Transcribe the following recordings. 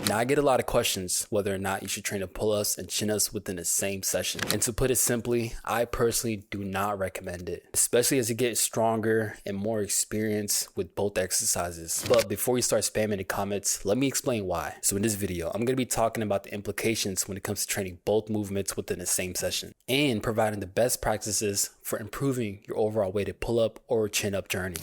Now, I get a lot of questions whether or not you should train the pull-ups and chin-ups within the same session. And to put it simply, I personally do not recommend it, especially as you get stronger and more experience with both exercises. But before you start spamming the comments, let me explain why. So in this video, I'm going to be talking about the implications when it comes to training both movements within the same session and providing the best practices for improving your overall weighted pull-up or chin-up journey.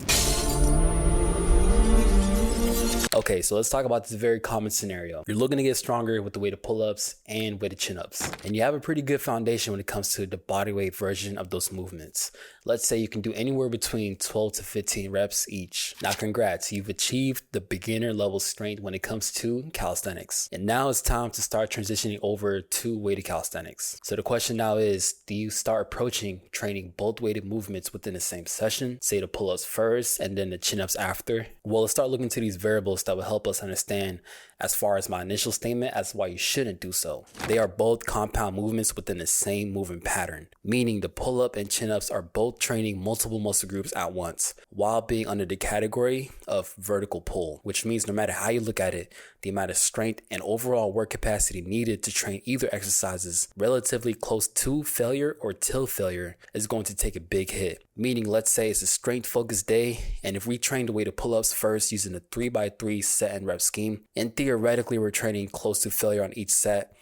Okay, so let's talk about this very common scenario. You're looking to get stronger with the weighted pull-ups and weighted chin-ups, and you have a pretty good foundation when it comes to the bodyweight version of those movements. Let's say you can do anywhere between 12 to 15 reps each. Now, congrats, you've achieved the beginner level strength when it comes to calisthenics. And now it's time to start transitioning over to weighted calisthenics. So the question now is, do you start approaching training both weighted movements within the same session? Say the pull-ups first and then the chin-ups after? Well, let's start looking into these variables that will help us understand as far as my initial statement as why you shouldn't do so. They are both compound movements within the same movement pattern, meaning the pull-up and chin-ups are both training multiple muscle groups at once while being under the category of vertical pull, which means no matter how you look at it, the amount of strength and overall work capacity needed to train either exercises relatively close to failure or till failure is going to take a big hit. Meaning, let's say it's a strength focused day, and if we train the weighted pull-ups first using a 3x3 set and rep scheme, and theoretically we're training close to failure on each set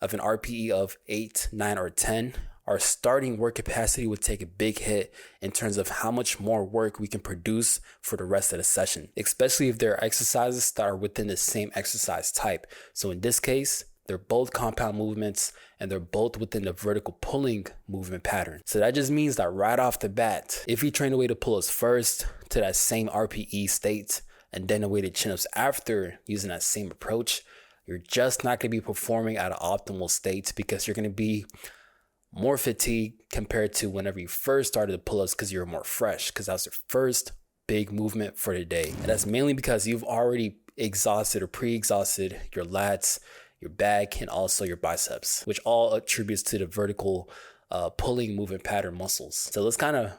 of an RPE of 8, 9, or 10, our starting work capacity would take a big hit in terms of how much more work we can produce for the rest of the session, especially if there are exercises that are within the same exercise type. So in this case, they're both compound movements and they're both within the vertical pulling movement pattern. So that just means that right off the bat, if you train the weighted pull-ups first to that same RPE state and then the weighted chin-ups after using that same approach, you're just not going to be performing at an optimal state because you're going to be more fatigued compared to whenever you first started the pull-ups because you're more fresh, because that was your first big movement for the day. And that's mainly because you've already exhausted or pre-exhausted your lats, your back, and also your biceps, which all attributes to the vertical pulling movement pattern muscles. So let's kind of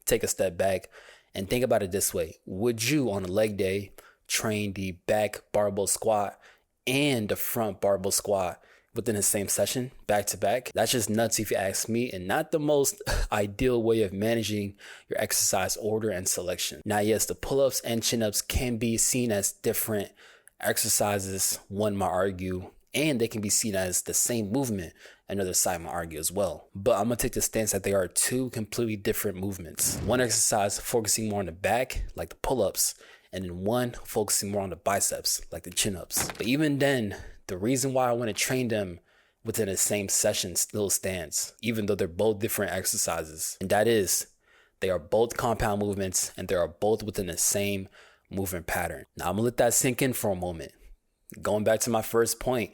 take a step back and think about it this way. Would you on a leg day train the back barbell squat and the front barbell squat within the same session, back to back? That's just nuts if you ask me, and not the most ideal way of managing your exercise order and selection. Now, yes, the pull-ups and chin-ups can be seen as different exercises, one might argue, and they can be seen as the same movement, another side might argue as well. But I'm gonna take the stance that they are two completely different movements. One exercise focusing more on the back, like the pull-ups, and then one focusing more on the biceps, like the chin-ups. But even then, the reason why I want to train them within the same session still stands, even though they're both different exercises. And that is, they are both compound movements and they are both within the same movement pattern. Now I'm gonna let that sink in for a moment. Going back to my first point,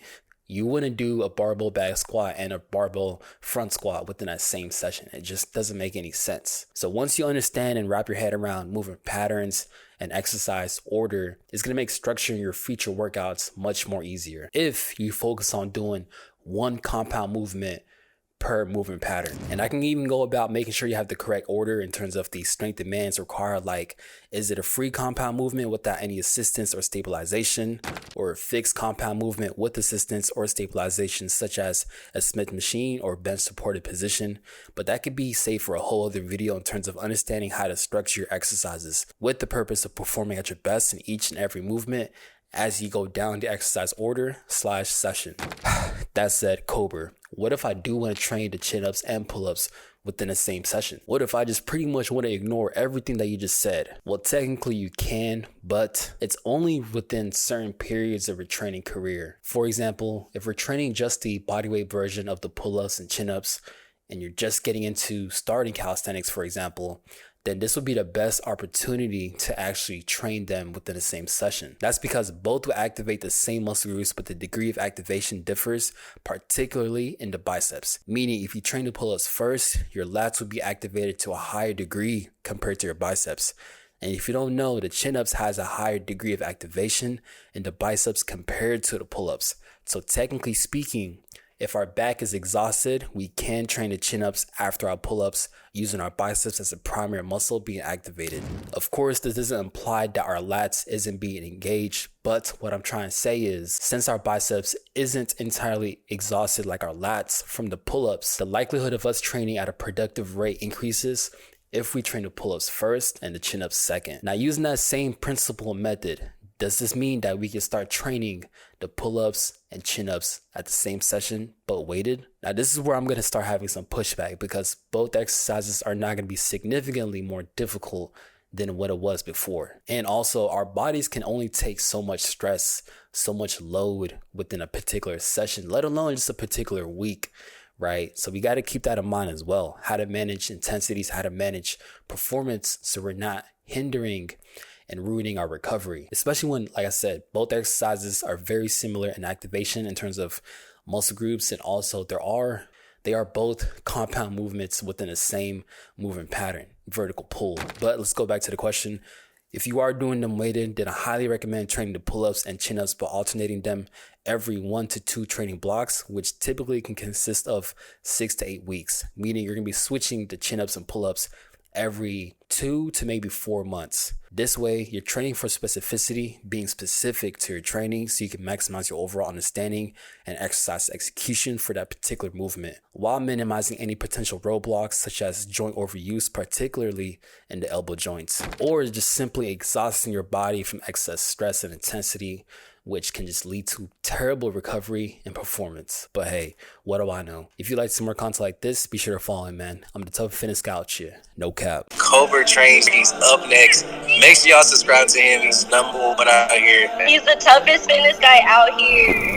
you wouldn't do a barbell back squat and a barbell front squat within that same session. It just doesn't make any sense. So once you understand and wrap your head around movement patterns and exercise order, it's going to make structuring your future workouts much more easier if you focus on doing one compound movement per movement pattern. And I can even go about making sure you have the correct order in terms of the strength demands required, like is it a free compound movement without any assistance or stabilization, or a fixed compound movement with assistance or stabilization such as a Smith machine or bench supported position. But that could be saved for a whole other video in terms of understanding how to structure your exercises with the purpose of performing at your best in each and every movement as you go down the exercise order / session. That said, Cobra, what if I do want to train the chin-ups and pull-ups within the same session? What if I just pretty much want to ignore everything that you just said? Well, technically you can, but it's only within certain periods of your training career. For example, if we're training just the bodyweight version of the pull-ups and chin-ups, and you're just getting into starting calisthenics, for example, then this would be the best opportunity to actually train them within the same session. That's because both will activate the same muscle groups, but the degree of activation differs, particularly in the biceps. Meaning if you train the pull-ups first, your lats will be activated to a higher degree compared to your biceps. And if you don't know, the chin-ups has a higher degree of activation in the biceps compared to the pull-ups. So technically speaking, If our back is exhausted, we can train the chin-ups after our pull-ups using our biceps as a primary muscle being activated. Of course, this doesn't imply that our lats isn't being engaged, but what I'm trying to say is, since our biceps isn't entirely exhausted like our lats from the pull-ups, the likelihood of us training at a productive rate increases if we train the pull-ups first and the chin-ups second. Now, using that same principle and method, does this mean that we can start training the pull-ups and chin-ups at the same session but weighted? Now, this is where I'm going to start having some pushback, because both exercises are not going to be significantly more difficult than what it was before. And also, our bodies can only take so much stress, so much load within a particular session, let alone just a particular week, right? So we got to keep that in mind as well. How to manage intensities, how to manage performance so we're not hindering and ruining our recovery, especially when, like I said, both exercises are very similar in activation in terms of muscle groups, and also they are both compound movements within the same movement pattern, vertical pull. But let's go back to the question. If you are doing them weighted, then I highly recommend training the pull-ups and chin-ups by alternating them every 1 to 2 training blocks, which typically can consist of 6 to 8 weeks, meaning you're going to be switching the chin-ups and pull-ups every 2 to maybe 4 months. This way, you're training for specificity, being specific to your training so you can maximize your overall understanding and exercise execution for that particular movement, while minimizing any potential roadblocks such as joint overuse, particularly in the elbow joints, or just simply exhausting your body from excess stress and intensity, which can just lead to terrible recovery and performance. But hey, what do I know? If you like some more content like this, be sure to follow him, man. I'm the Tough Fitness Guy out here. No cap. Cobra trains. He's up next. Make sure y'all subscribe to him. He's number one out here. He's the toughest fitness guy out here.